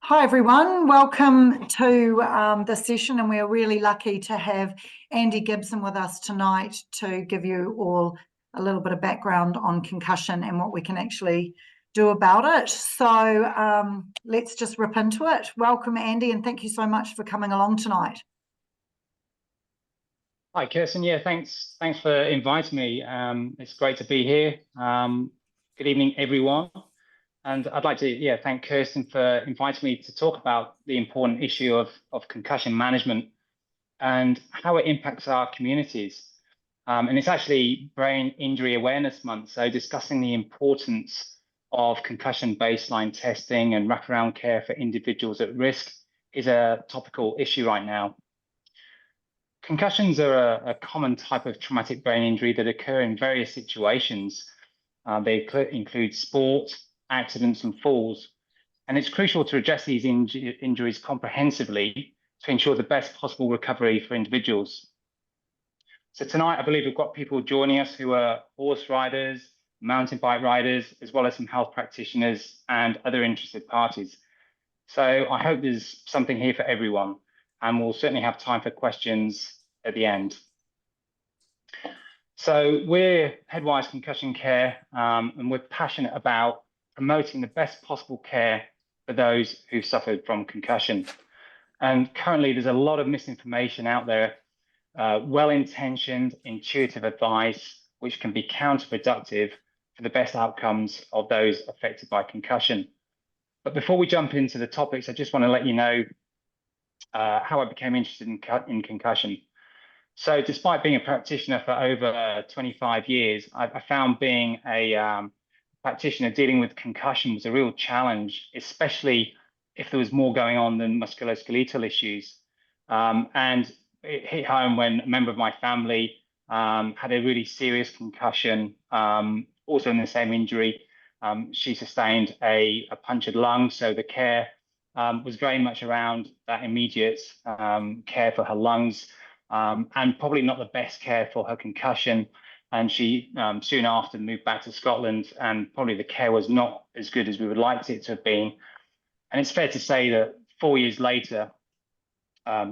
Hi everyone, welcome to this session, and we're really lucky to have Andy Gibson with us tonight to give you all a little bit of background on concussion and what we can actually do about it. So let's just rip into it. Welcome Andy, and thank you so much for coming along tonight. Hi Kirsten, yeah, thanks for inviting me. It's great to be here. Good evening everyone. And I'd like to thank Kirsten for inviting me to talk about the important issue of concussion management and how it impacts our communities. And it's actually Brain Injury Awareness Month, so discussing the importance of concussion baseline testing and wraparound care for individuals at risk is a topical issue right now. Concussions are a common type of traumatic brain injury that occur in various situations. They include sport, accidents and falls. And it's crucial to address these injuries comprehensively to ensure the best possible recovery for individuals. So tonight, I believe we've got people joining us who are horse riders, mountain bike riders, as well as some health practitioners and other interested parties. So I hope there's something here for everyone, and we'll certainly have time for questions at the end. So we're Headwise Concussion Care, and we're passionate about promoting the best possible care for those who've suffered from concussion. And currently there's a lot of misinformation out there, well-intentioned, intuitive advice, which can be counterproductive for the best outcomes of those affected by concussion. But before we jump into the topics, I just want to let you know how I became interested in concussion. So despite being a practitioner for over 25 years, I found being a practitioner dealing with concussion was a real challenge, especially if there was more going on than musculoskeletal issues. And it hit home when a member of my family had a really serious concussion, also in the same injury. She sustained a punctured lung, so the care was very much around that immediate care for her lungs, and probably not the best care for her concussion. And she soon after moved back to Scotland, and probably the care was not as good as we would like it to have been. And it's fair to say that 4 years later,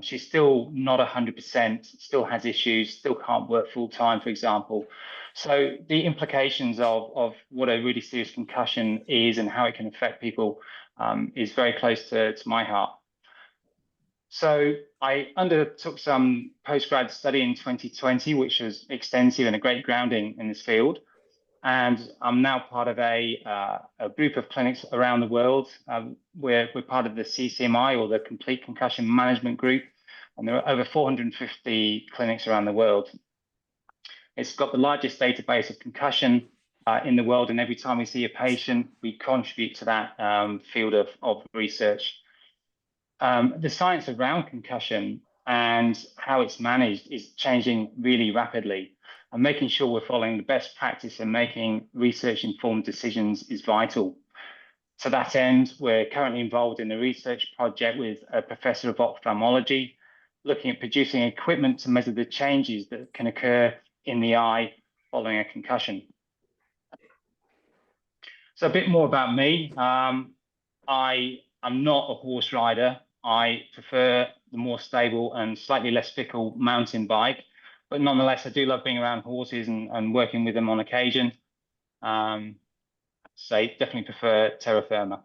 she's still not 100%, still has issues, still can't work full time, for example. So the implications of what a really serious concussion is and how it can affect people is very close to my heart. So I undertook some postgrad study in 2020, which was extensive and a great grounding in this field. And I'm now part of a group of clinics around the world. We're part of the CCMI, or the Complete Concussion Management Group, and there are over 450 clinics around the world. It's got the largest database of concussion in the world, and every time we see a patient, we contribute to that field of research. The science around concussion and how it's managed is changing really rapidly, and making sure we're following the best practice and making research-informed decisions is vital. To that end, we're currently involved in a research project with a professor of ophthalmology, looking at producing equipment to measure the changes that can occur in the eye following a concussion. So a bit more about me. I am not a horse rider. I prefer the more stable and slightly less fickle mountain bike, but nonetheless, I do love being around horses and working with them on occasion. So definitely prefer terra firma.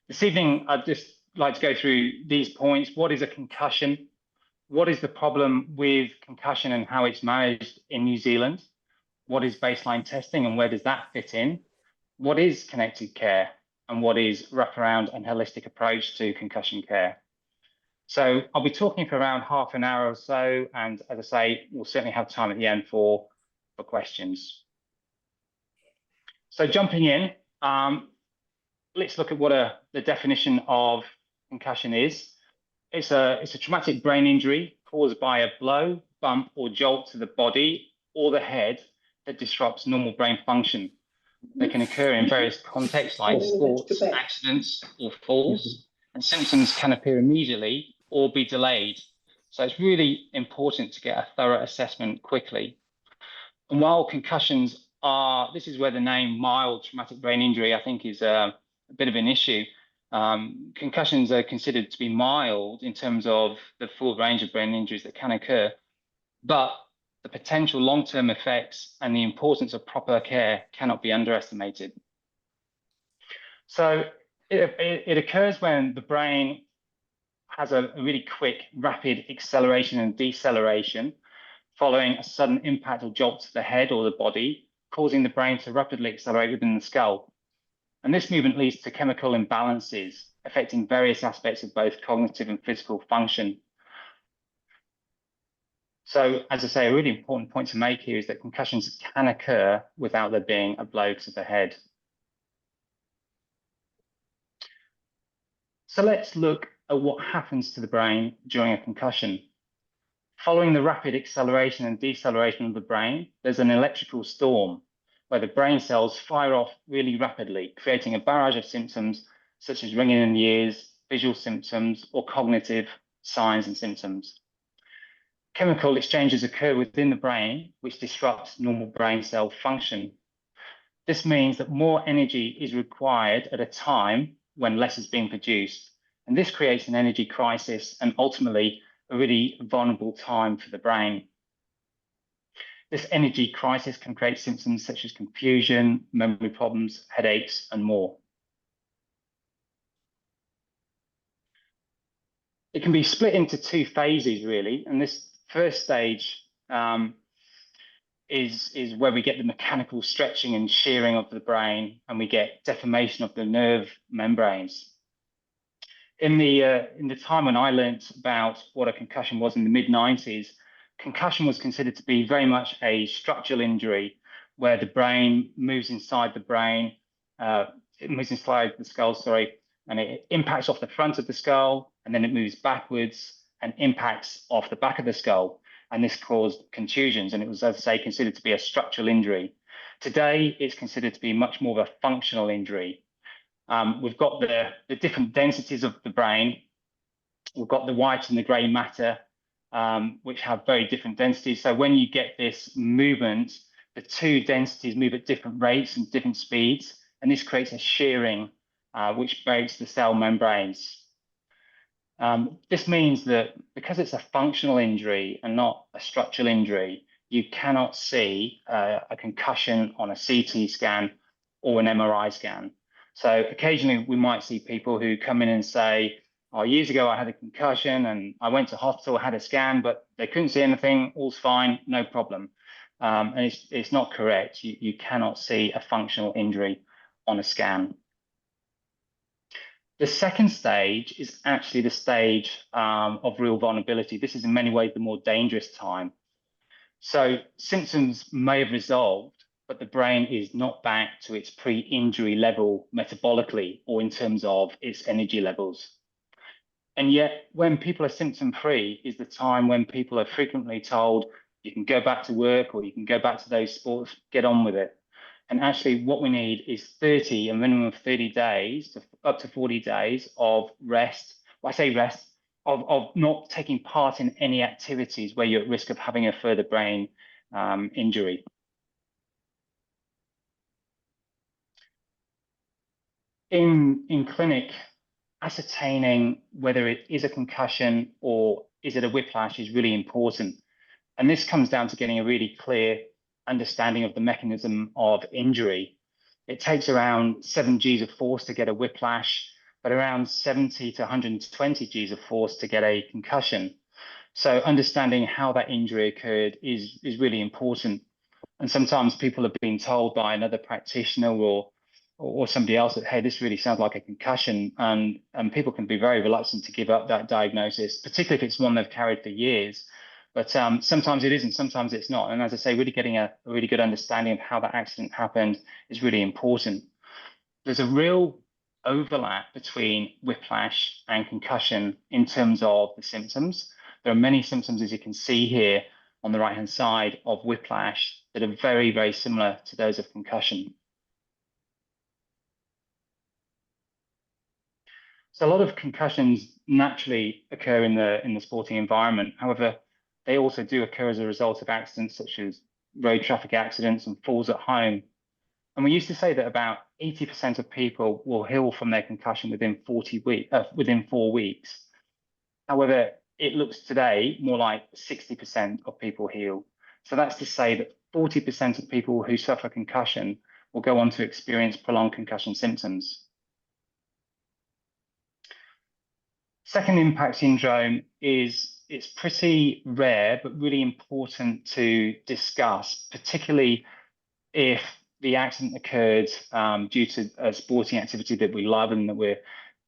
This evening, I'd just like to go through these points. What is a concussion? What is the problem with concussion and how it's managed in New Zealand? What is baseline testing and where does that fit in? What is connected care? And what is wraparound and holistic approach to concussion care? So I'll be talking for around half an hour or so, and as I say, we'll certainly have time at the end for questions. So jumping in, let's look at what the definition of concussion is. It's a traumatic brain injury caused by a blow, bump, or jolt to the body or the head that disrupts normal brain function. They can occur in various contexts like sports, accidents, or falls, and symptoms can appear immediately or be delayed. So it's really important to get a thorough assessment quickly. And while concussions this is where the name mild traumatic brain injury, I think, is a bit of an issue. Concussions are considered to be mild in terms of the full range of brain injuries that can occur, but the potential long-term effects and the importance of proper care cannot be underestimated. So it occurs when the brain has a really quick, rapid acceleration and deceleration following a sudden impact or jolt to the head or the body, causing the brain to rapidly accelerate within the skull. And this movement leads to chemical imbalances, affecting various aspects of both cognitive and physical function. So, as I say, a really important point to make here is that concussions can occur without there being a blow to the head. So let's look at what happens to the brain during a concussion. Following the rapid acceleration and deceleration of the brain, there's an electrical storm where the brain cells fire off really rapidly, creating a barrage of symptoms such as ringing in the ears, visual symptoms, or cognitive signs and symptoms. Chemical exchanges occur within the brain, which disrupts normal brain cell function. This means that more energy is required at a time when less is being produced. And this creates an energy crisis and ultimately a really vulnerable time for the brain. This energy crisis can create symptoms such as confusion, memory problems, headaches, and more. It can be split into two phases, really. And this first stage is where we get the mechanical stretching and shearing of the brain, and we get deformation of the nerve membranes. In the time when I learned about what a concussion was in the mid-90s, concussion was considered to be very much a structural injury where the brain moves inside the brain, it moves inside the skull, sorry, and it impacts off the front of the skull, and then it moves backwards and impacts off the back of the skull. And this caused contusions, and it was, as I say, considered to be a structural injury. Today, it's considered to be much more of a functional injury. We've got the different densities of the brain. We've got the white and the grey matter, which have very different densities. So when you get this movement, the two densities move at different rates and different speeds, and this creates a shearing, which breaks the cell membranes. This means that because it's a functional injury and not a structural injury, you cannot see a concussion on a CT scan or an MRI scan. So occasionally we might see people who come in and say, oh, years ago I had a concussion and I went to hospital, had a scan, but they couldn't see anything, all's fine, no problem. And it's not correct. You cannot see a functional injury on a scan. The second stage is actually the stage of real vulnerability. This is in many ways the more dangerous time. So symptoms may have resolved, but the brain is not back to its pre-injury level metabolically or in terms of its energy levels. And yet, when people are symptom-free is the time when people are frequently told, you can go back to work or you can go back to those sports, get on with it. And actually what we need is a minimum of 30 days to up to 40 days of rest. Well, I say rest, of not taking part in any activities where you're at risk of having a further brain injury. In clinic, ascertaining whether it is a concussion or is it a whiplash is really important. And this comes down to getting a really clear understanding of the mechanism of injury. It takes around 7 Gs of force to get a whiplash, but around 70 to 120 Gs of force to get a concussion. So understanding how that injury occurred is really important. And sometimes people have been told by another practitioner or somebody else that, hey, this really sounds like a concussion. And people can be very reluctant to give up that diagnosis, particularly if it's one they've carried for years. But sometimes it isn't, sometimes it's not. And as I say, really getting a really good understanding of how that accident happened is really important. There's a real overlap between whiplash and concussion in terms of the symptoms. There are many symptoms, as you can see here on the right-hand side, of whiplash that are very, very similar to those of concussion. So a lot of concussions naturally occur in the sporting environment. However, they also do occur as a result of accidents such as road traffic accidents and falls at home. And we used to say that about 80% of people will heal from their concussion within 4 weeks. However, it looks today more like 60% of people heal. So that's to say that 40% of people who suffer concussion will go on to experience prolonged concussion symptoms. Second impact syndrome it's pretty rare, but really important to discuss, particularly if the accident occurred due to a sporting activity that we love and that we're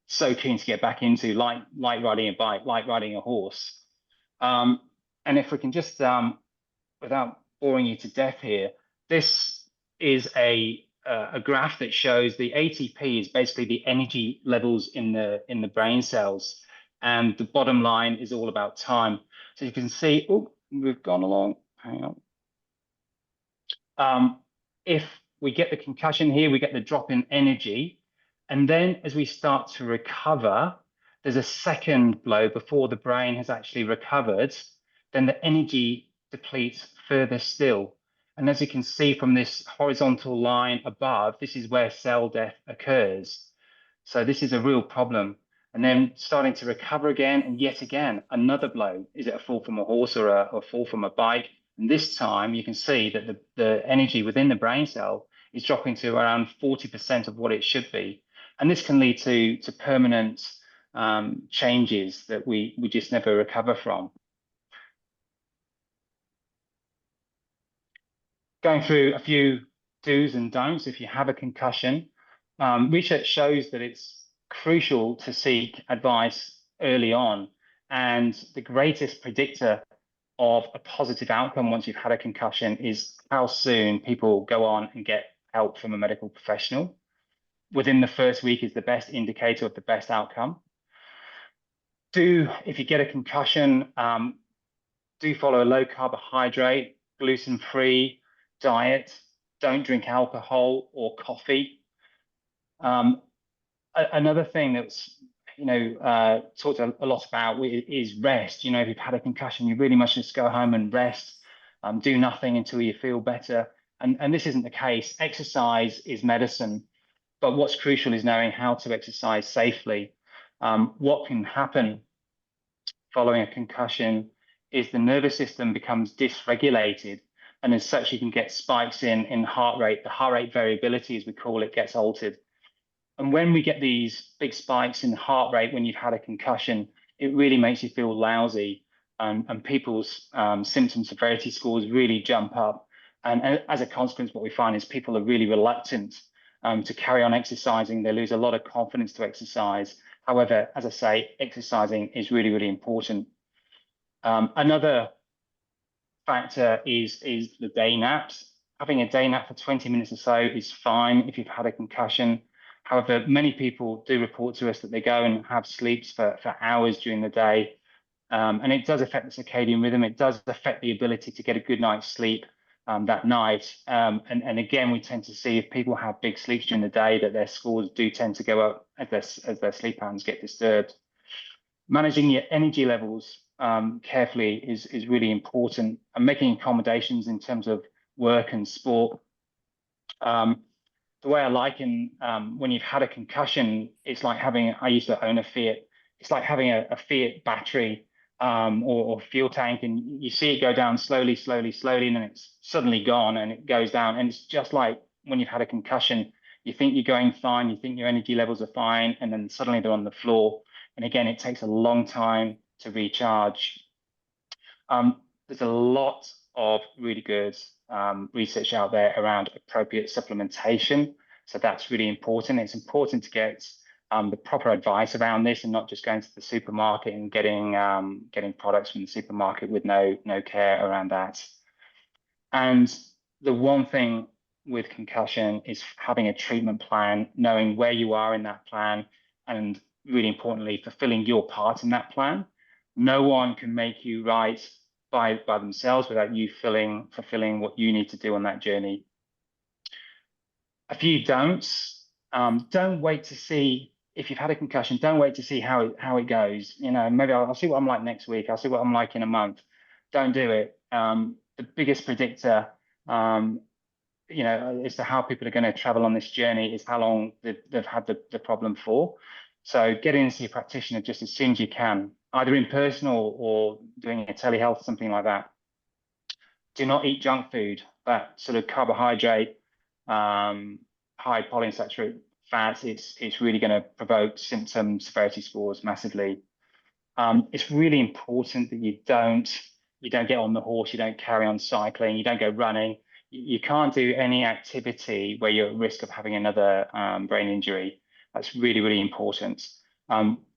so keen to get back into, like riding a bike, like riding a horse. And if we can just, without boring you to death here, this is a graph that shows the ATP is basically the energy levels in the brain cells, and the bottom line is all about time. So you can see, oh, we've gone along. Hang on. If we get the concussion here, we get the drop in energy. And then as we start to recover, there's a second blow before the brain has actually recovered. Then the energy depletes further still. And as you can see from this horizontal line above, this is where cell death occurs. So this is a real problem. And then starting to recover again, and yet again, another blow. Is it a fall from a horse or a fall from a bike? And this time you can see that the energy within the brain cell is dropping to around 40% of what it should be. And this can lead to permanent changes that we just never recover from. Going through a few do's and don'ts if you have a concussion. Research shows that it's crucial to seek advice early on. And the greatest predictor of a positive outcome once you've had a concussion is how soon people go on and get help from a medical professional. Within the first week is the best indicator of the best outcome. If you get a concussion, do follow a low carbohydrate, gluten-free diet. Don't drink alcohol or coffee. Another thing that's talked a lot about is rest. If you've had a concussion, you really must just go home and rest, do nothing until you feel better. And this isn't the case. Exercise is medicine, but what's crucial is knowing how to exercise safely. What can happen following a concussion is the nervous system becomes dysregulated, and as such you can get spikes in heart rate. The heart rate variability, as we call it, gets altered. And when we get these big spikes in heart rate when you've had a concussion, it really makes you feel lousy, and people's symptom severity scores really jump up. And as a consequence, what we find is people are really reluctant to carry on exercising. They lose a lot of confidence to exercise. However, as I say, exercising is really, really important. Another factor is the day naps. Having a day nap for 20 minutes or so is fine if you've had a concussion. However, many people do report to us that they go and have sleeps for hours during the day. And it does affect the circadian rhythm. It does affect the ability to get a good night's sleep that night. And again, we tend to see if people have big sleeps during the day, that their scores do tend to go up as their sleep patterns get disturbed. Managing your energy levels carefully is really important, and making accommodations in terms of work and sport. The way I liken when you've had a concussion, it's like I used to own a Fiat. It's like having a Fiat battery or fuel tank, and you see it go down slowly, slowly, slowly, and then it's suddenly gone and it goes down. And it's just like when you've had a concussion, you think you're going fine, you think your energy levels are fine, and then suddenly they're on the floor. And again, it takes a long time to recharge. There's a lot of really good research out there around appropriate supplementation. So that's really important. It's important to get the proper advice around this, and not just going to the supermarket and getting products from the supermarket with no care around that. And the one thing with concussion is having a treatment plan, knowing where you are in that plan, and really importantly, fulfilling your part in that plan. No one can make you right by themselves without you fulfilling what you need to do on that journey. A few don'ts. Don't wait to see if you've had a concussion. Don't wait to see how it goes. Maybe I'll see what I'm like next week. I'll see what I'm like in a month. Don't do it. The biggest predictor as to how people are going to travel on this journey is how long they've had the problem for. So get in and see a practitioner just as soon as you can, either in person or doing a telehealth, something like that. Do not eat junk food, that sort of carbohydrate, high polyunsaturated fats. It's really going to provoke symptom severity scores massively. It's really important that you don't get on the horse, you don't carry on cycling, you don't go running. You can't do any activity where you're at risk of having another brain injury. That's really, really important.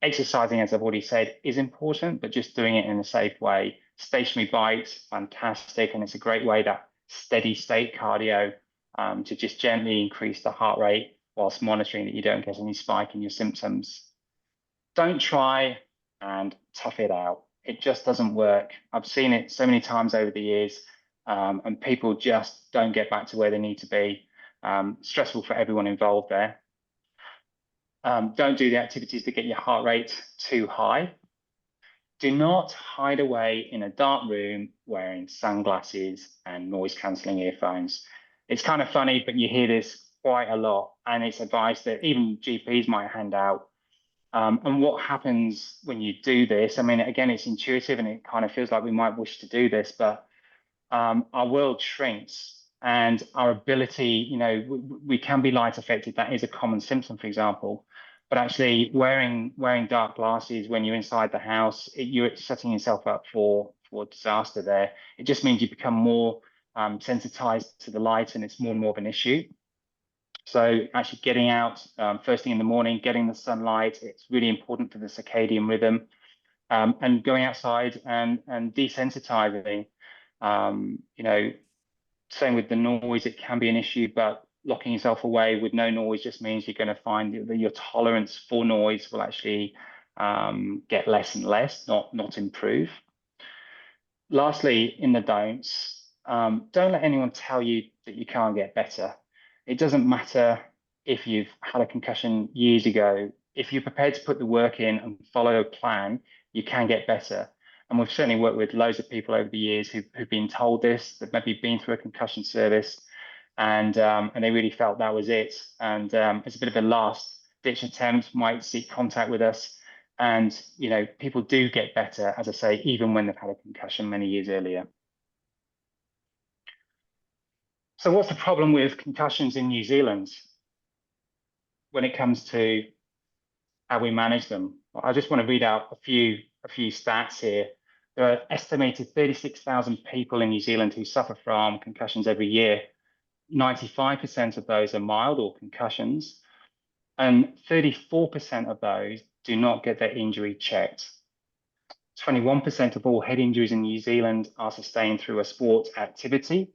Exercising, as I've already said, is important, but just doing it in a safe way. Stationary bikes, fantastic, and it's a great way, that steady state cardio, to just gently increase the heart rate whilst monitoring that you don't get any spike in your symptoms. Don't try and tough it out. It just doesn't work. I've seen it so many times over the years, and people just don't get back to where they need to be. Stressful for everyone involved there. Don't do the activities that get your heart rate too high. Do not hide away in a dark room wearing sunglasses and noise-cancelling earphones. It's kind of funny, but you hear this quite a lot, and it's advice that even GPs might hand out. And what happens when you do this? I mean, again, it's intuitive and it kind of feels like we might wish to do this, but our world shrinks and our ability, we can be light affected. That is a common symptom, for example. But actually wearing dark glasses when you're inside the house, you're setting yourself up for disaster there. It just means you become more sensitized to the light, and it's more and more of an issue. So actually getting out first thing in the morning, getting the sunlight, it's really important for the circadian rhythm, and going outside and desensitizing. Same with the noise, it can be an issue, but locking yourself away with no noise just means you're going to find that your tolerance for noise will actually get less and less, not improve. Lastly, in the don'ts, don't let anyone tell you that you can't get better. It doesn't matter if you've had a concussion years ago. If you're prepared to put the work in and follow a plan, you can get better. And we've certainly worked with loads of people over the years who've been told this, that maybe been through a concussion service, and they really felt that was it. And it's a bit of a last ditch attempt, might seek contact with us. And, people do get better, as I say, even when they've had a concussion many years earlier. So what's the problem with concussions in New Zealand when it comes to how we manage them? Well, I just want to read out a few stats here. There are estimated 36,000 people in New Zealand who suffer from concussions every year. 95% of those are mild or concussions, and 34% of those do not get their injury checked. 21% of all head injuries in New Zealand are sustained through a sport activity,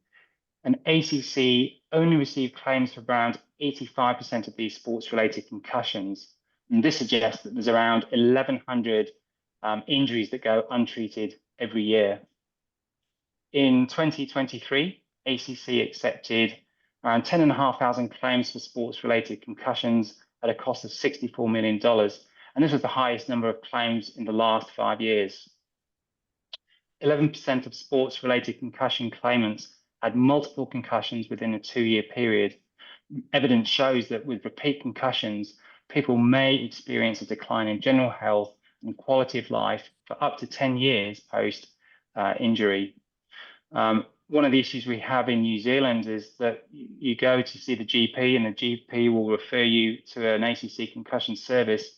and ACC only received claims for around 85% of these sports-related concussions. And this suggests that there's around 1,100 injuries that go untreated every year. In 2023, ACC accepted around 10,500 claims for sports-related concussions at a cost of $64 million. And this was the highest number of claims in the last 5 years. 11% of sports-related concussion claimants had multiple concussions within a 2-year period. Evidence shows that with repeat concussions, people may experience a decline in general health and quality of life for up to 10 years post-injury. One of the issues we have in New Zealand is that you go to see the GP, and the GP will refer you to an ACC concussion service,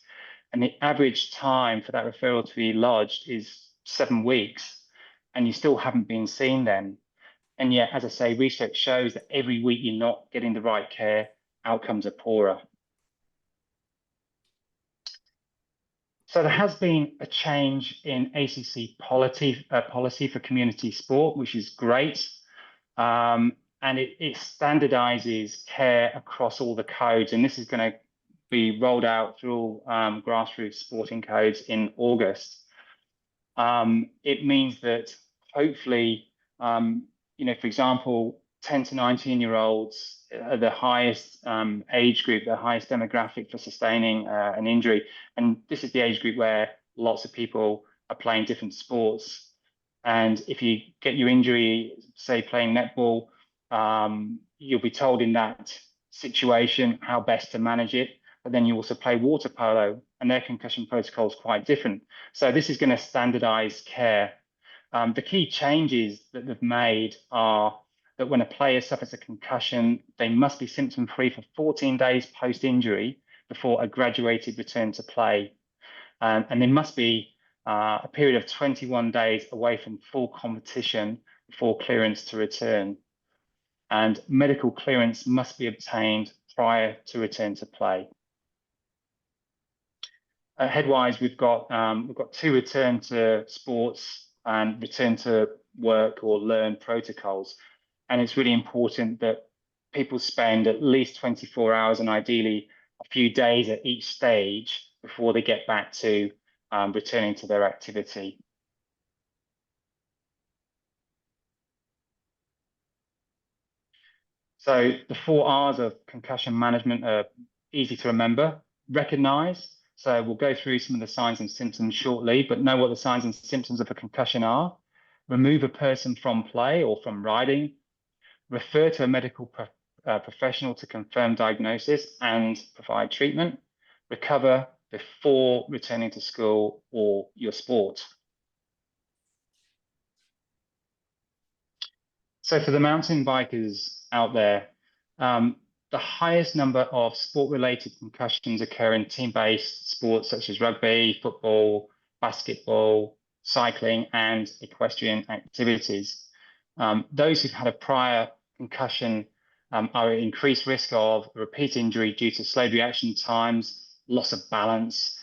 and the average time for that referral to be lodged is 7 weeks, and you still haven't been seen then. And yet, as I say, research shows that every week you're not getting the right care, outcomes are poorer. So there has been a change in ACC policy for community sport, which is great. And it standardizes care across all the codes. And this is going to be rolled out through all grassroots sporting codes in August. It means that hopefully, for example, 10 to 19-year-olds are the highest age group, the highest demographic for sustaining an injury. And this is the age group where lots of people are playing different sports. And if you get your injury, say playing netball, you'll be told in that situation how best to manage it. But then you also play water polo, and their concussion protocol is quite different. So this is going to standardize care. The key changes that they've made are that when a player suffers a concussion, they must be symptom-free for 14 days post-injury before a graduated return to play. And there must be a period of 21 days away from full competition before clearance to return. And medical clearance must be obtained prior to return to play. At Headwise, we've got 2 return to sports and return to work or learn protocols. And it's really important that people spend at least 24 hours and ideally a few days at each stage before they get back to returning to their activity. So the 4 R's of concussion management are easy to remember. Recognize. So we'll go through some of the signs and symptoms shortly, but know what the signs and symptoms of a concussion are. Remove a person from play or from riding. Refer to a medical professional to confirm diagnosis and provide treatment. Recover before returning to school or your sport. So for the mountain bikers out there, the highest number of sport-related concussions occur in team-based sports such as rugby, football, basketball, cycling, and equestrian activities. Those who've had a prior concussion are at increased risk of repeat injury due to slow reaction times, loss of balance,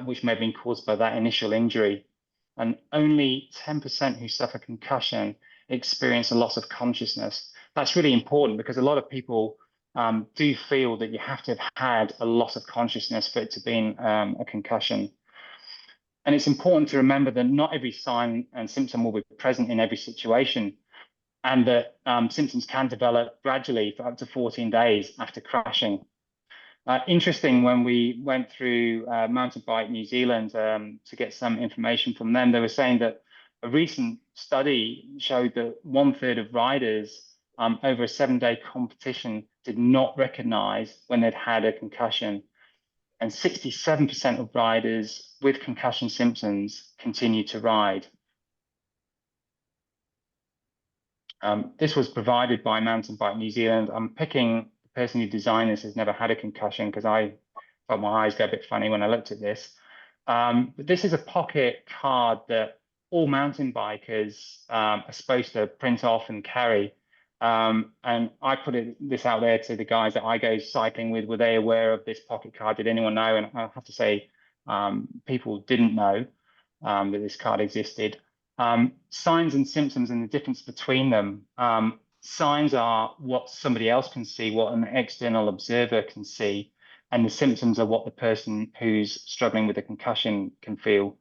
which may have been caused by that initial injury. And only 10% who suffer concussion experience a loss of consciousness. That's really important because a lot of people do feel that you have to have had a loss of consciousness for it to be a concussion. And it's important to remember that not every sign and symptom will be present in every situation, and that symptoms can develop gradually for up to 14 days after crashing. Interesting, when we went through Mountain Bike New Zealand to get some information from them, they were saying that a recent study showed that 1/3 of riders over a 7-day competition did not recognize when they'd had a concussion, and 67% of riders with concussion symptoms continue to ride. This was provided by Mountain Bike New Zealand. I'm picking the person who designed this has never had a concussion because I felt my eyes go a bit funny when I looked at this. But this is a pocket card that all mountain bikers are supposed to print off and carry. And I put this out there to the guys that I go cycling with. Were they aware of this pocket card? Did anyone know? And I have to say, people didn't know that this card existed. Signs and symptoms and the difference between them. Signs are what somebody else can see, what an external observer can see, and the symptoms are what the person who's struggling with a concussion can feel.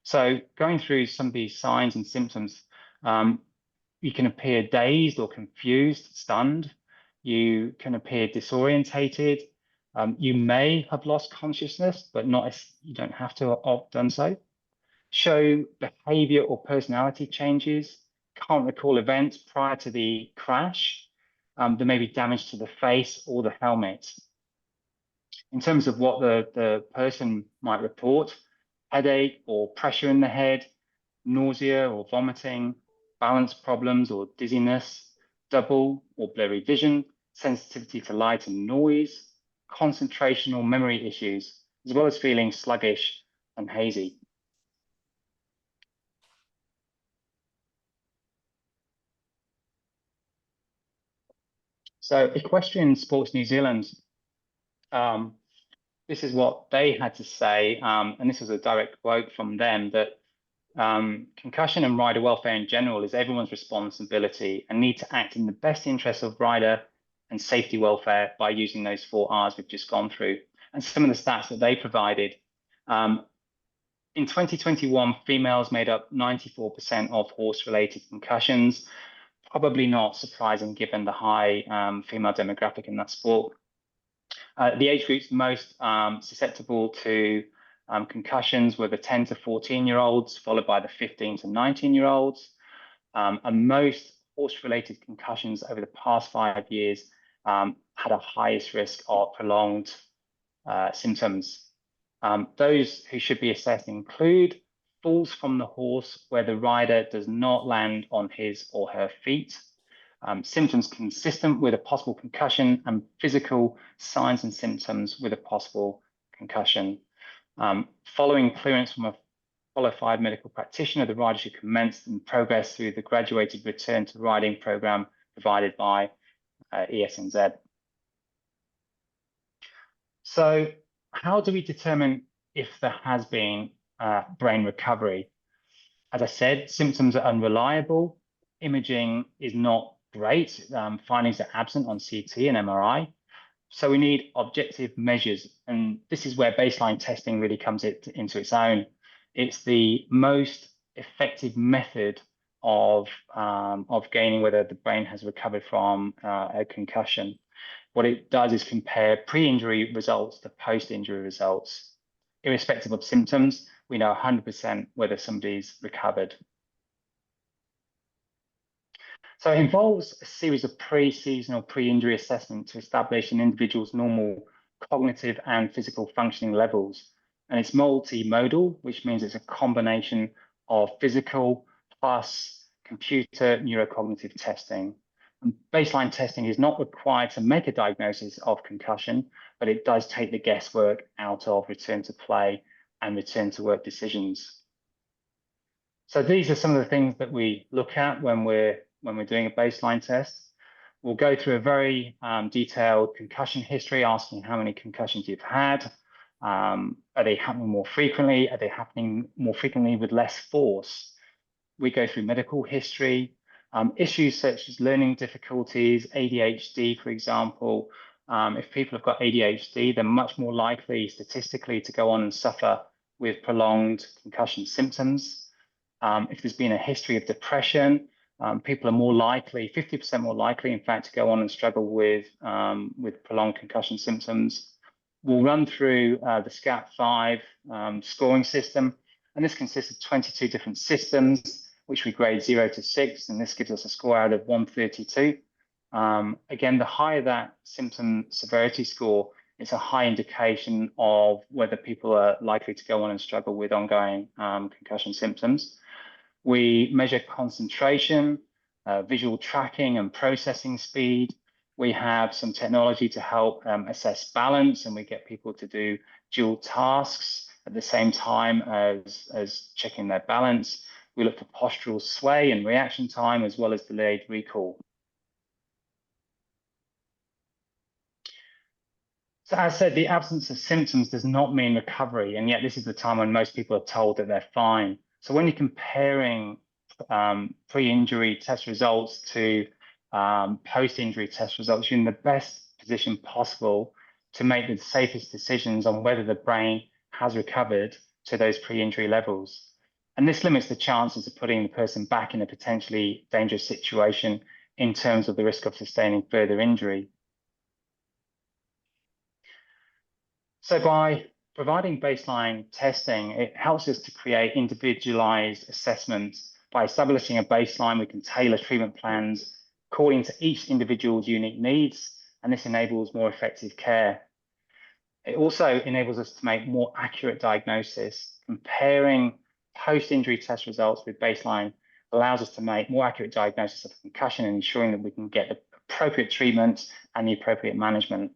So going through some of these signs and symptoms, you can appear dazed or confused, stunned. You can appear disorientated. You may have lost consciousness, but you don't have to have done so. Show behavior or personality changes, can't recall events prior to the crash. There may be damage to the face or the helmet. In terms of what the person might report, headache or pressure in the head, nausea or vomiting, balance problems or dizziness, double or blurry vision, sensitivity to light and noise, concentration or memory issues, as well as feeling sluggish and hazy. So Equestrian Sports New Zealand, this is what they had to say, and this is a direct quote from them, that concussion and rider welfare in general is everyone's responsibility and need to act in the best interest of rider and safety welfare by using those 4 R's we've just gone through. And some of the stats that they provided, in 2021, females made up 94% of horse-related concussions. Probably not surprising given the high female demographic in that sport. The age groups most susceptible to concussions were the 10 to 14-year-olds, followed by the 15 to 19-year-olds. And most horse-related concussions over the past 5 years had a highest risk of prolonged symptoms. Those who should be assessed include falls from the horse where the rider does not land on his or her feet, symptoms consistent with a possible concussion, and physical signs and symptoms with a possible concussion. Following clearance from a qualified medical practitioner, the rider should commence and progress through the graduated return to riding program provided by ESNZ. So how do we determine if there has been brain recovery? As I said, symptoms are unreliable. Imaging is not great. Findings are absent on CT and MRI. So we need objective measures. And this is where baseline testing really comes into its own. It's the most effective method of gaining whether the brain has recovered from a concussion. What it does is compare pre-injury results to post-injury results. Irrespective of symptoms, we know 100% whether somebody's recovered. So it involves a series of pre-seasonal pre-injury assessments to establish an individual's normal cognitive and physical functioning levels. And it's multimodal, which means it's a combination of physical plus computer neurocognitive testing. And baseline testing is not required to make a diagnosis of concussion, but it does take the guesswork out of return to play and return to work decisions. So these are some of the things that we look at when we're doing a baseline test. We'll go through a very detailed concussion history, asking how many concussions you've had. Are they happening more frequently? Are they happening more frequently with less force? We go through medical history, issues such as learning difficulties, ADHD, for example. If people have got ADHD, they're much more likely statistically to go on and suffer with prolonged concussion symptoms. If there's been a history of depression, people are more likely, 50% more likely, in fact, to go on and struggle with prolonged concussion symptoms. We'll run through the SCAP-5 scoring system, and this consists of 22 different systems, which we grade 0 to 6, and this gives us a score out of 132. Again, the higher that symptom severity score, it's a high indication of whether people are likely to go on and struggle with ongoing concussion symptoms. We measure concentration, visual tracking and processing speed. We have some technology to help assess balance, and we get people to do dual tasks at the same time as checking their balance. We look for postural sway and reaction time, as well as delayed recall. So as I said, the absence of symptoms does not mean recovery, and yet this is the time when most people are told that they're fine. So when you're comparing pre-injury test results to post-injury test results, you're in the best position possible to make the safest decisions on whether the brain has recovered to those pre-injury levels. And this limits the chances of putting the person back in a potentially dangerous situation in terms of the risk of sustaining further injury. So by providing baseline testing, it helps us to create individualized assessments. By establishing a baseline, we can tailor treatment plans according to each individual's unique needs, and this enables more effective care. It also enables us to make more accurate diagnosis. Comparing post-injury test results with baseline allows us to make more accurate diagnosis of concussion and ensuring that we can get the appropriate treatment and the appropriate management.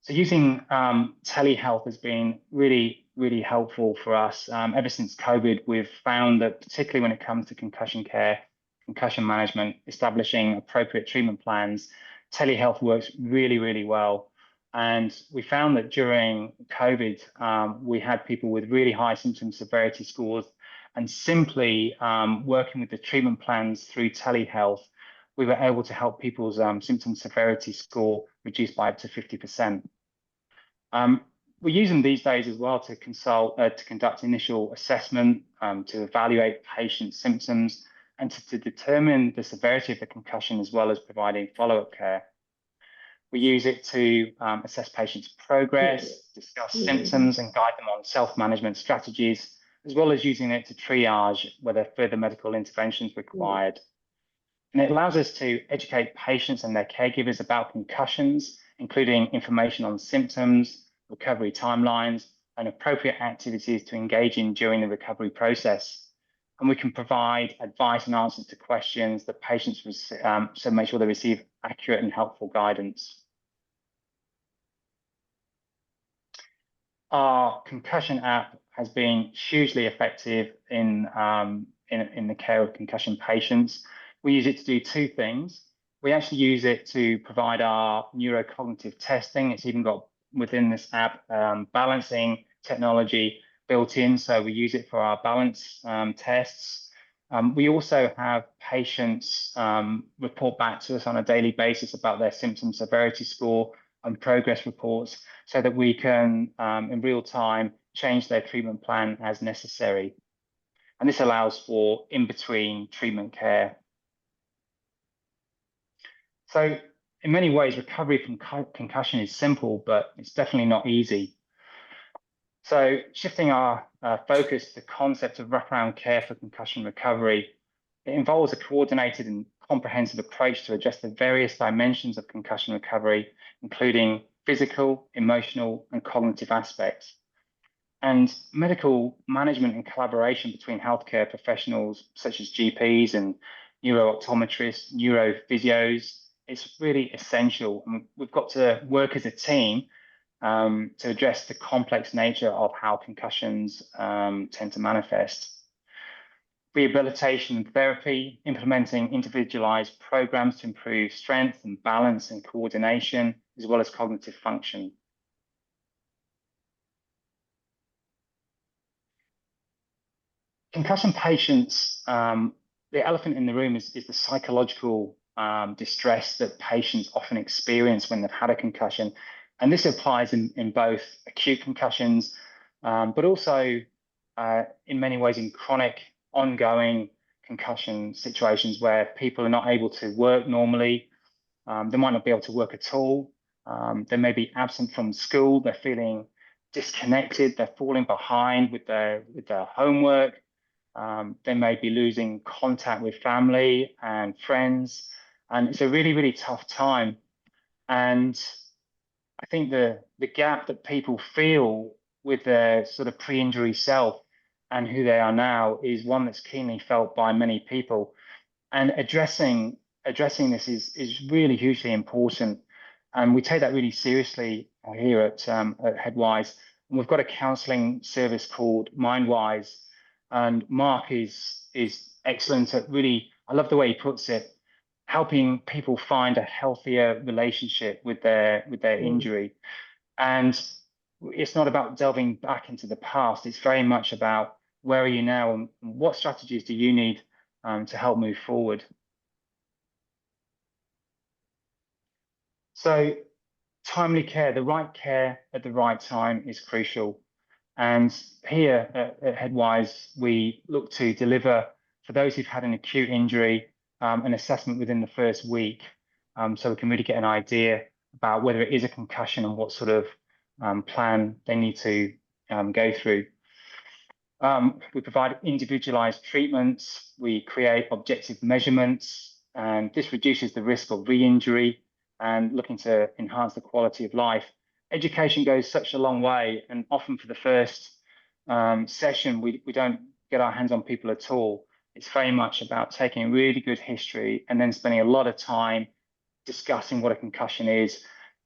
So using telehealth has been really, really helpful for us. Ever since COVID, we've found that particularly when it comes to concussion care, concussion management, establishing appropriate treatment plans, telehealth works really, really well. And we found that during COVID, we had people with really high symptom severity scores, and simply working with the treatment plans through telehealth, we were able to help people's symptom severity score reduce by up to 50%. We use them these days as well to conduct initial assessment, to evaluate patient symptoms, and to determine the severity of the concussion, as well as providing follow-up care. We use it to assess patients' progress, discuss symptoms, and guide them on self-management strategies. as well as using it to triage whether further medical intervention is required. And it allows us to educate patients and their caregivers about concussions, including information on symptoms, recovery timelines, and appropriate activities to engage in during the recovery process. And we can provide advice and answers to questions that patients so make sure they receive accurate and helpful guidance. Our concussion app has been hugely effective in the care of concussion patients. We use it to do two things. We actually use it to provide our neurocognitive testing. It's even got within this app balancing technology built in, so we use it for our balance tests. We also have patients report back to us on a daily basis about their symptom severity score and progress reports, so that we can, in real time, change their treatment plan as necessary. And this allows for in-between treatment care. So in many ways, recovery from concussion is simple, but it's definitely not easy. So shifting our focus to the concept of wraparound care for concussion recovery, it involves a coordinated and comprehensive approach to address the various dimensions of concussion recovery, including physical, emotional, and cognitive aspects. And medical management and collaboration between healthcare professionals such as GPs and neuro-optometrists, neurophysios, it's really essential. And we've got to work as a team to address the complex nature of how concussions tend to manifest. Rehabilitation and therapy, implementing individualized programs to improve strength and balance and coordination, as well as cognitive function. Concussion patients, the elephant in the room is the psychological distress that patients often experience when they've had a concussion. And this applies in both acute concussions, but also in many ways in chronic, ongoing concussion situations where people are not able to work normally. They might not be able to work at all. They may be absent from school. They're feeling disconnected. They're falling behind with their homework. They may be losing contact with family and friends. And it's a really, really tough time. And I think the gap that people feel with their sort of pre-injury self and who they are now is one that's keenly felt by many people. And addressing this is really hugely important. And we take that really seriously here at Headwise. And we've got a counselling service called Mindwise. And Mark is excellent at really, I love the way he puts it, helping people find a healthier relationship with their injury. And it's not about delving back into the past. It's very much about where are you now and what strategies do you need to help move forward. So timely care, the right care at the right time is crucial. And here at Headwise, we look to deliver for those who've had an acute injury, an assessment within the first week, so we can really get an idea about whether it is a concussion and what sort of plan they need to go through. We provide individualized treatments. We create objective measurements, and this reduces the risk of re-injury and looking to enhance the quality of life. Education goes such a long way, and often for the first session, we don't get our hands on people at all. It's very much about taking a really good history and then spending a lot of time discussing what a concussion is,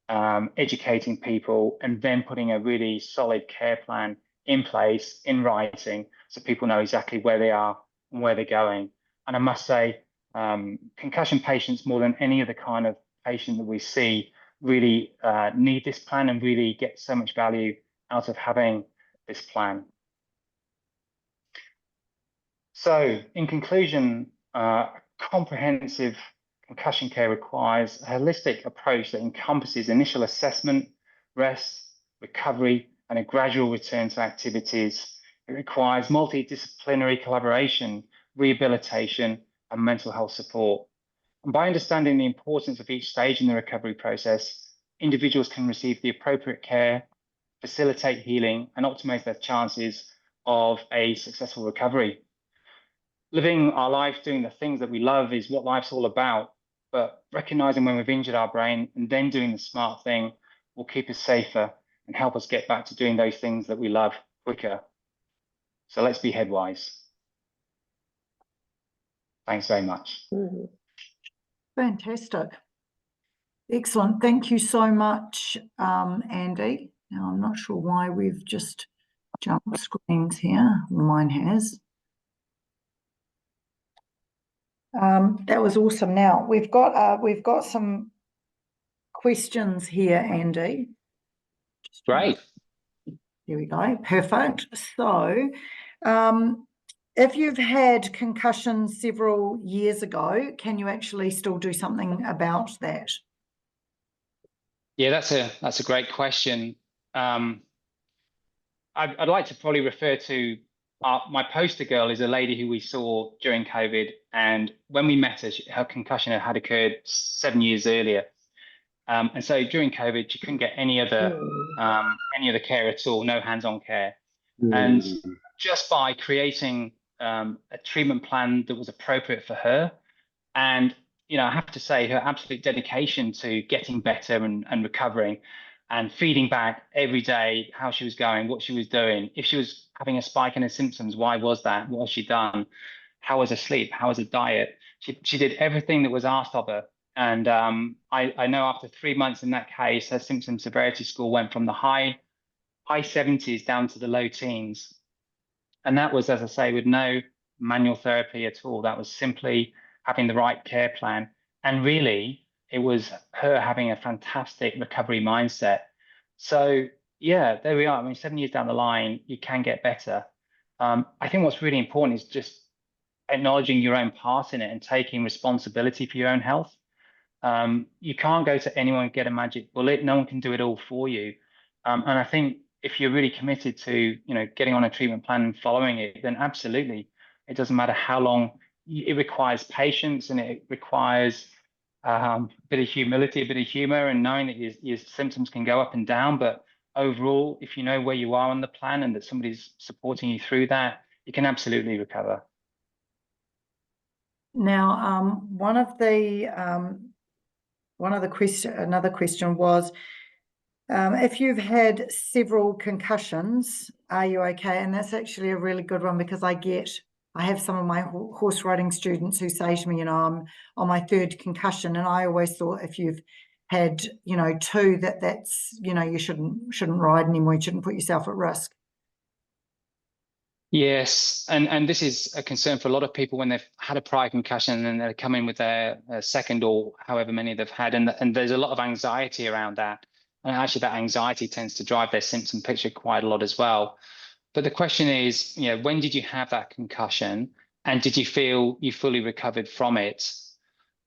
educating people, and then putting a really solid care plan in place in writing so people know exactly where they are and where they're going. And I must say, concussion patients, more than any other kind of patient that we see, really need this plan and really get so much value out of having this plan. So in conclusion, comprehensive concussion care requires a holistic approach that encompasses initial assessment, rest, recovery, and a gradual return to activities. It requires multidisciplinary collaboration, rehabilitation, and mental health support. And by understanding the importance of each stage in the recovery process, individuals can receive the appropriate care, facilitate healing, and optimize their chances of a successful recovery. Living our life doing the things that we love is what life's all about, but recognizing when we've injured our brain and then doing the smart thing will keep us safer and help us get back to doing those things that we love quicker. So let's be headwise. Thanks very much. Fantastic. Excellent. Thank you so much, Andy. Now, I'm not sure why we've just jumped screens here. Mine has. That was awesome. Now, we've got some questions here, Andy. Great. Here we go. Perfect. So, if you've had concussions several years ago, can you actually still do something about that? Yeah, that's a great question. I'd like to probably refer to my poster girl is a lady who we saw during COVID, and when we met her, her concussion had occurred 7 years earlier, and so during COVID, she couldn't get any other care at all, no hands-on care, and just by creating a treatment plan that was appropriate for her, and I have to say her absolute dedication to getting better and recovering and feeding back every day how she was going, what she was doing. If she was having a spike in her symptoms, why was that? What has she done? How was her sleep? How was her diet? She did everything that was asked of her. And I know after 3 months in that case, her symptom severity score went from the high 70s down to the low teens. And that was, as I say, with no manual therapy at all. That was simply having the right care plan. And really, it was her having a fantastic recovery mindset. So yeah, there we are. I mean, 7 years down the line, you can get better. I think what's really important is just acknowledging your own part in it and taking responsibility for your own health. You can't go to anyone and get a magic bullet. No one can do it all for you. And I think if you're really committed to, getting on a treatment plan and following it, then absolutely, it doesn't matter how long. It requires patience, and it requires a bit of humility, a bit of humor, and knowing that your symptoms can go up and down. But overall, if you know where you are on the plan and that somebody's supporting you through that, you can absolutely recover. Now, another question was, if you've had several concussions, are you okay? And that's actually a really good one, because I have some of my horse riding students who say to me, I'm on my third concussion, and I always thought if you've had, two, that's you shouldn't ride anymore. You shouldn't put yourself at risk. Yes, and this is a concern for a lot of people when they've had a prior concussion and then they come in with their second or however many they've had, and there's a lot of anxiety around that. And actually, that anxiety tends to drive their symptom picture quite a lot as well. But the question is, when did you have that concussion, and did you feel you fully recovered from it?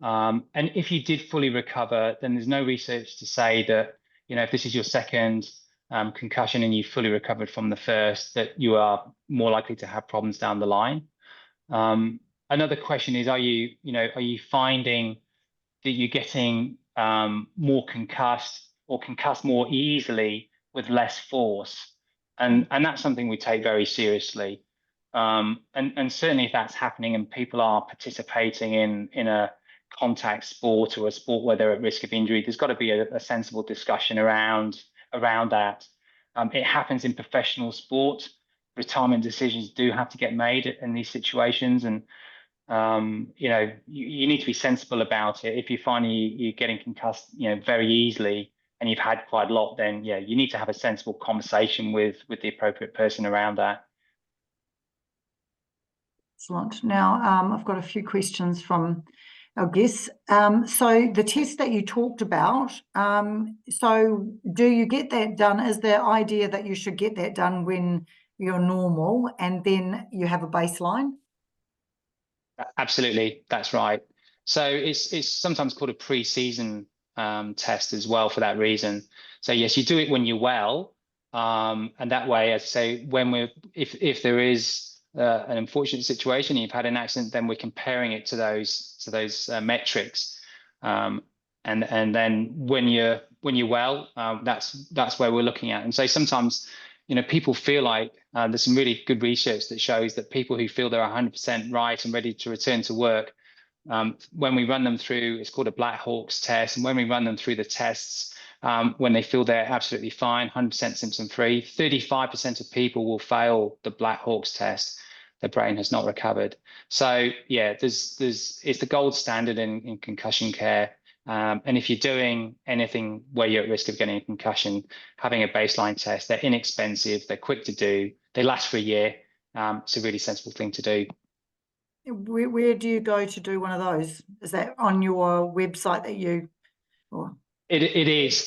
And if you did fully recover, then there's no research to say that, if this is your second concussion and you fully recovered from the first, that you are more likely to have problems down the line. Another question is, are you finding that you're getting more concussed or concussed more easily with less force? And that's something we take very seriously. And certainly if that's happening and people are participating in a contact sport or a sport where they're at risk of injury, there's got to be a sensible discussion around that. It happens in professional sport. Retirement decisions do have to get made in these situations, and you need to be sensible about it. If you find you're getting concussed, very easily, and you've had quite a lot, then yeah, you need to have a sensible conversation with the appropriate person around that. Excellent. Now, I've got a few questions from our guests. So the test that you talked about, so do you get that done? Is the idea that you should get that done when you're normal and then you have a baseline? Absolutely, that's right. So it's sometimes called a pre-season test as well for that reason. So yes, you do it when you're well, and that way, as I say, if there is an unfortunate situation, you've had an accident, then we're comparing it to those metrics, and then when you're well, that's where we're looking at. And so sometimes people feel like there's some really good research that shows that people who feel they're 100% right and ready to return to work, when we run them through, it's called a Black Hawk's test, and when we run them through the tests, when they feel they're absolutely fine, 100% symptom-free, 35% of people will fail the Black Hawk's test. Their brain has not recovered. So yeah, it's the gold standard in concussion care. And if you're doing anything where you're at risk of getting a concussion, having a baseline test, they're inexpensive, they're quick to do, they last for a year. It's a really sensible thing to do. Where do you go to do one of those? Is that on your website that you? Or? It is.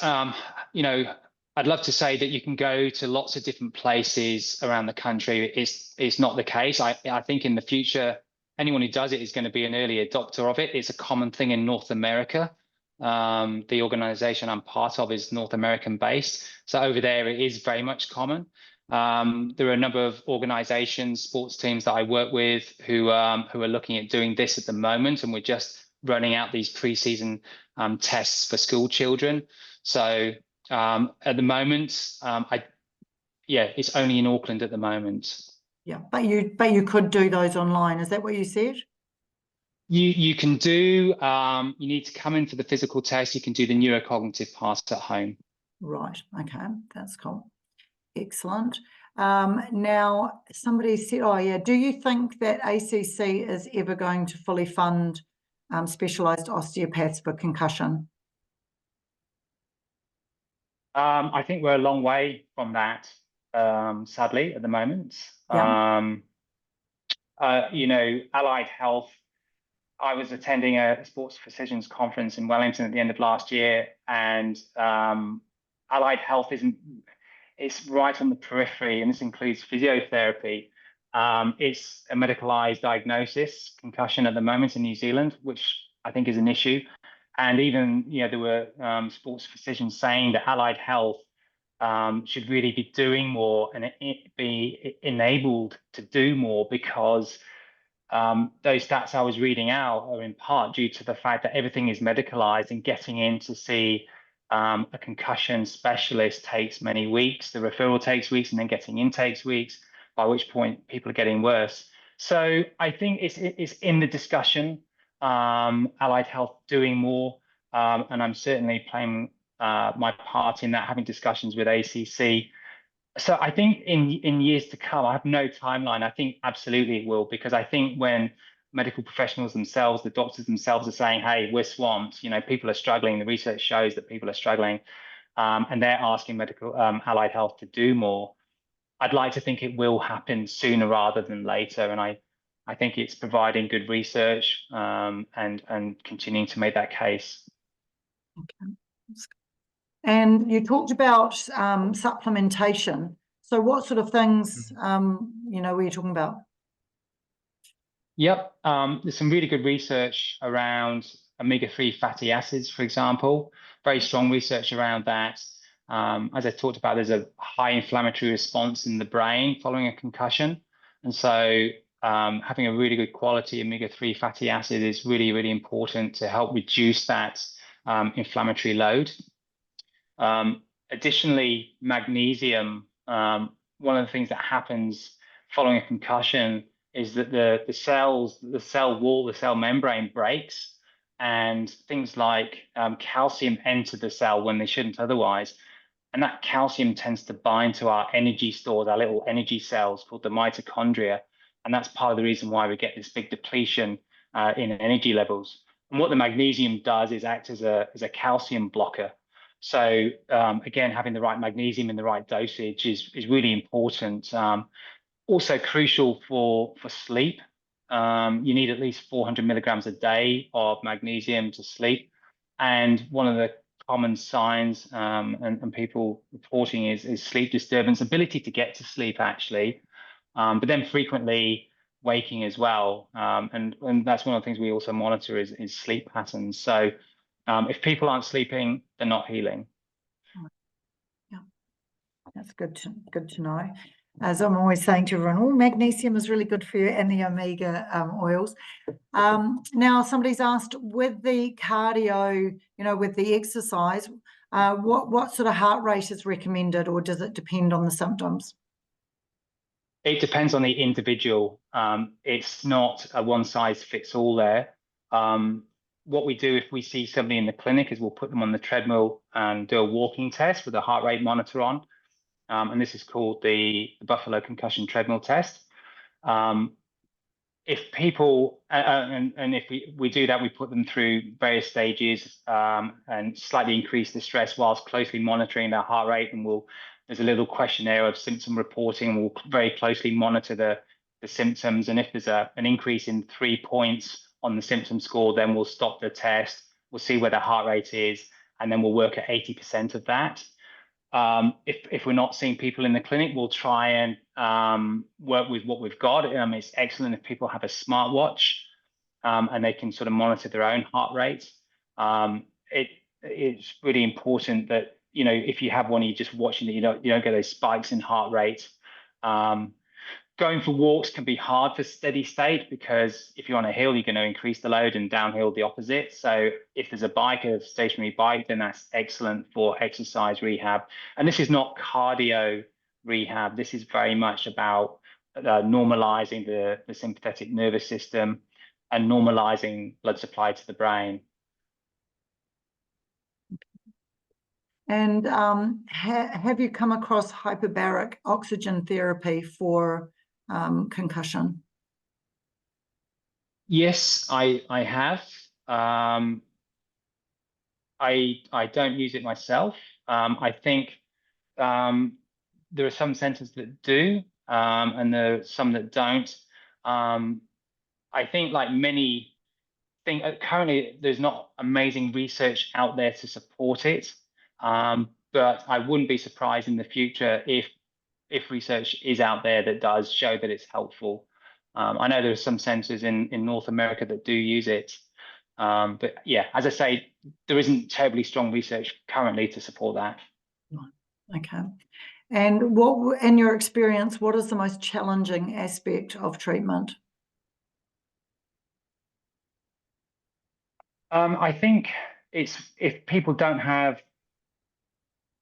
I'd love to say that you can go to lots of different places around the country. It's not the case. I think in the future, anyone who does it is going to be an early adopter of it. It's a common thing in North America. The organization I'm part of is North American based. So over there, it is very much common. There are a number of organizations, sports teams that I work with who are looking at doing this at the moment, and we're just running out these pre-season tests for school children. So at the moment, it's only in Auckland at the moment. Yeah, but you could do those online. Is that what you said? You can do. You need to come in for the physical test. You can do the neurocognitive part at home. Right. Okay, that's cool. Excellent. Now, somebody said, oh yeah, do you think that ACC is ever going to fully fund specialised osteopaths for concussion? I think we're a long way from that, sadly, at the moment. Yeah. Allied Health, I was attending a sports physicians conference in Wellington at the end of last year, and Allied Health it's right on the periphery, and this includes physiotherapy. It's a medicalized diagnosis, concussion at the moment in New Zealand, which I think is an issue. And even, there were sports physicians saying that Allied Health should really be doing more and be enabled to do more, because those stats I was reading out are in part due to the fact that everything is medicalized, and getting in to see a concussion specialist takes many weeks. The referral takes weeks, and then getting in takes weeks, by which point people are getting worse. So I think it's in the discussion, Allied Health doing more, and I'm certainly playing my part in that, having discussions with ACC. So I think in years to come, I have no timeline. I think absolutely it will, because I think when medical professionals themselves, the doctors themselves, are saying, hey, we're swamped, people are struggling, the research shows that people are struggling, and they're asking medical Allied Health to do more, I'd like to think it will happen sooner rather than later. And I think it's providing good research and continuing to make that case. Okay. And you talked about supplementation. So what sort of things, were you talking about? Yep, there's some really good research around omega-3 fatty acids, for example. Very strong research around that. As I talked about, there's a high inflammatory response in the brain following a concussion. And so having a really good quality omega-3 fatty acid is really, really important to help reduce that inflammatory load. Additionally, magnesium, one of the things that happens following a concussion is that the cell wall, the cell membrane breaks, and things like calcium enter the cell when they shouldn't otherwise. And that calcium tends to bind to our energy stores, our little energy cells called the mitochondria. And that's part of the reason why we get this big depletion in energy levels. And what the magnesium does is act as a calcium blocker. So again, having the right magnesium in the right dosage is really important. Also crucial for sleep. You need at least 400 milligrams a day of magnesium to sleep. And one of the common signs and people reporting is sleep disturbance, ability to get to sleep actually, but then frequently waking as well. And that's one of the things we also monitor is sleep patterns. So if people aren't sleeping, they're not healing. Yeah, that's good to know. As I'm always saying to everyone, magnesium is really good for you, and the omega oils. Now, somebody's asked, with the cardio, with the exercise, what sort of heart rate is recommended, or does it depend on the symptoms? It depends on the individual. It's not a one size fits all there. What we do if we see somebody in the clinic is we'll put them on the treadmill and do a walking test with a heart rate monitor on. And this is called the Buffalo Concussion Treadmill Test. If people, and if we do that, we put them through various stages and slightly increase the stress whilst closely monitoring their heart rate. And there's a little questionnaire of symptom reporting. We'll very closely monitor the symptoms. And if there's an increase in 3 points on the symptom score, then we'll stop the test. We'll see where the heart rate is, and then we'll work at 80% of that. If we're not seeing people in the clinic, we'll try and work with what we've got. It's excellent if people have a smartwatch and they can sort of monitor their own heart rate. It's really important that, if you have one, you're just watching that you don't get those spikes in heart rate. Going for walks can be hard for steady state, because if you're on a hill, you're going to increase the load, and downhill the opposite. So if there's a stationary bike, then that's excellent for exercise rehab. And this is not cardio rehab. This is very much about normalizing the sympathetic nervous system and normalizing blood supply to the brain. And have you come across hyperbaric oxygen therapy for concussion? Yes, I have. I don't use it myself. I think there are some centers that do, and there are some that don't. I think, like many things, currently there's not amazing research out there to support it. But I wouldn't be surprised in the future if research is out there that does show that it's helpful. I know there are some centers in North America that do use it. But yeah, as I say, there isn't terribly strong research currently to support that. Okay. And what, in your experience, what is the most challenging aspect of treatment? I think it's if people don't have,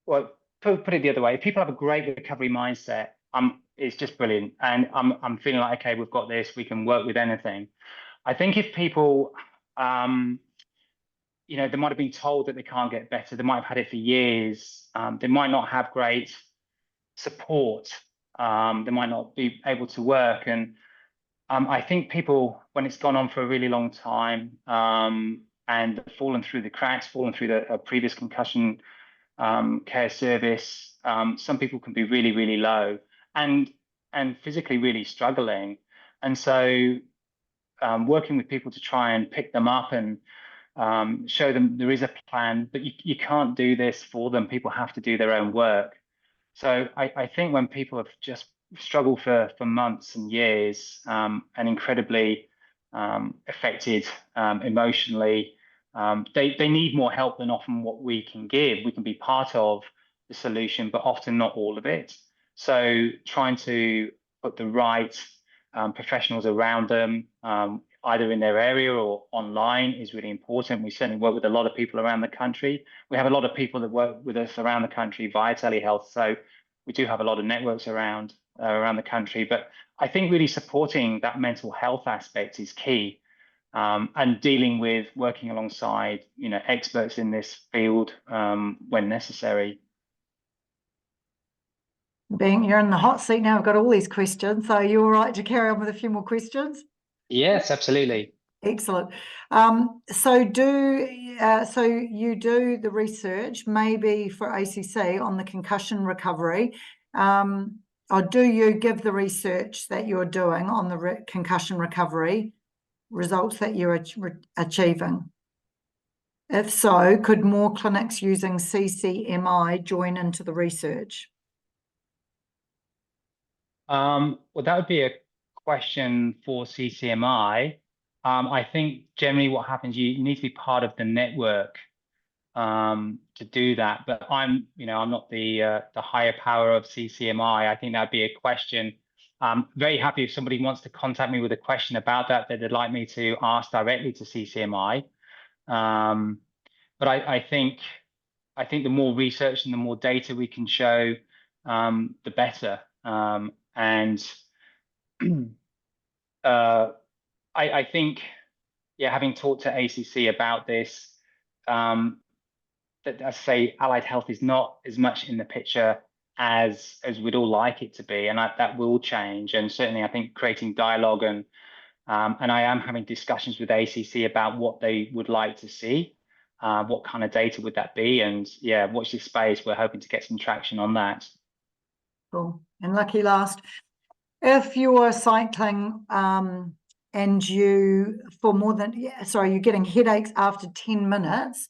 well, put it the other way, if people have a great recovery mindset, it's just brilliant. And I'm feeling like, okay, we've got this, we can work with anything. I think if people, they might have been told that they can't get better, they might have had it for years, they might not have great support, they might not be able to work. And I think people, when it's gone on for a really long time and fallen through the cracks, fallen through the previous concussion care service, some people can be really, really low and physically really struggling. And so working with people to try and pick them up and show them there is a plan, but you can't do this for them. People have to do their own work. So I think when people have just struggled for months and years and incredibly affected emotionally, they need more help than often what we can give. We can be part of the solution, but often not all of it. So trying to put the right professionals around them, either in their area or online, is really important. We certainly work with a lot of people around the country. We have a lot of people that work with us around the country via telehealth. So we do have a lot of networks around the country. But I think really supporting that mental health aspect is key, and dealing with working alongside, experts in this field when necessary. You're in the hot seat now, I've got all these questions. So you're all right to carry on with a few more questions? Yes, absolutely. Excellent. So you do the research maybe for ACC on the concussion recovery, or do you give the research that you're doing on the concussion recovery results that you're achieving? If so, could more clinics using CCMI join into the research? Well, that would be a question for CCMI. I think generally what happens, you need to be part of the network to do that. But I'm not the higher power of CCMI. I think that'd be a question. I'm very happy if somebody wants to contact me with a question about that they'd like me to ask directly to CCMI. But I think the more research and the more data we can show, the better. And I think, yeah, having talked to ACC about this, that, as I say, allied health is not as much in the picture as we'd all like it to be, and that will change. And certainly, I think creating dialogue and I am having discussions with ACC about what they would like to see. What kind of data would that be? And yeah, watch this space. We're hoping to get some traction on that. Cool. And lucky last, if you're cycling and you're getting headaches after 10 minutes,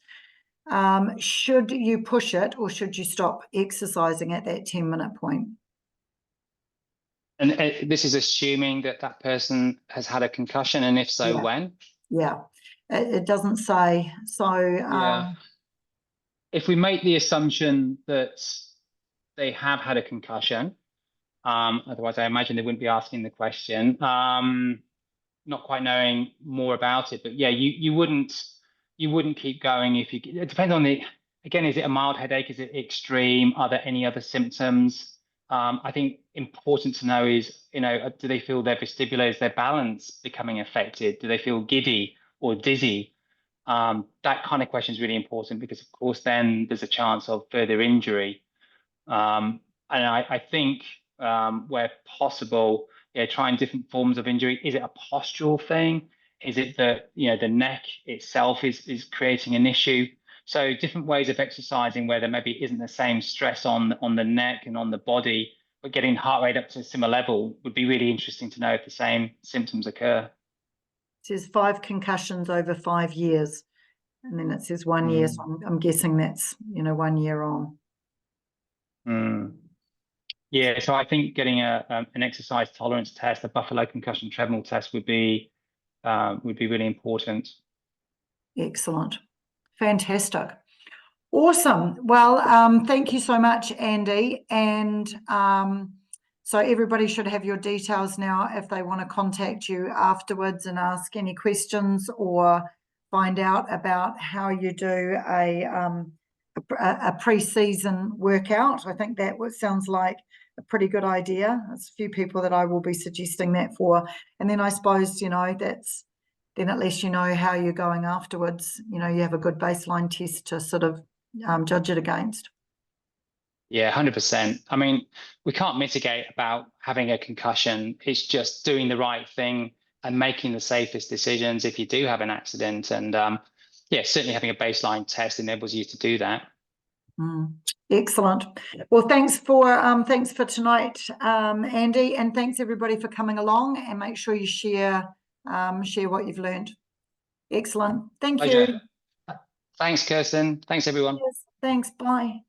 should you push it or should you stop exercising at that 10-minute point? And this is assuming that person has had a concussion, and if so, when? Yeah, it doesn't say. So yeah. If we make the assumption that they have had a concussion, otherwise I imagine they wouldn't be asking the question, not quite knowing more about it. But yeah, you wouldn't keep going if it depends on again, is it a mild headache? Is it extreme? Are there any other symptoms? I think important to know is, do they feel their vestibular, is their balance becoming affected? Do they feel giddy or dizzy? That kind of question is really important, because of course then there's a chance of further injury. And I think where possible, trying different forms of injury. Is it a postural thing? Is it that the neck itself is creating an issue? So different ways of exercising where there maybe isn't the same stress on the neck and on the body, but getting heart rate up to a similar level would be really interesting to know if the same symptoms occur. It says 5 concussions over 5 years, and then it says 1 year. So I'm guessing that's 1 year on. Yeah, so I think getting an exercise tolerance test, a Buffalo concussion treadmill test, would be really important. Excellent. Fantastic. Awesome. Well, thank you so much, Andy. And so everybody should have your details now if they want to contact you afterwards and ask any questions or find out about how you do a pre-season workout. I think that sounds like a pretty good idea. There's a few people that I will be suggesting that for. And then I suppose, then at least you know how you're going afterwards. You have a good baseline test to sort of judge it against. Yeah, 100%. I mean, we can't mitigate about having a concussion. It's just doing the right thing and making the safest decisions if you do have an accident. And certainly having a baseline test enables you to do that. Excellent. Well, thanks for tonight, Andy, and thanks everybody for coming along. And make sure you share what you've learned. Excellent. Thank you. Thanks, Kirsten. Thanks, everyone. Yes, thanks. Bye.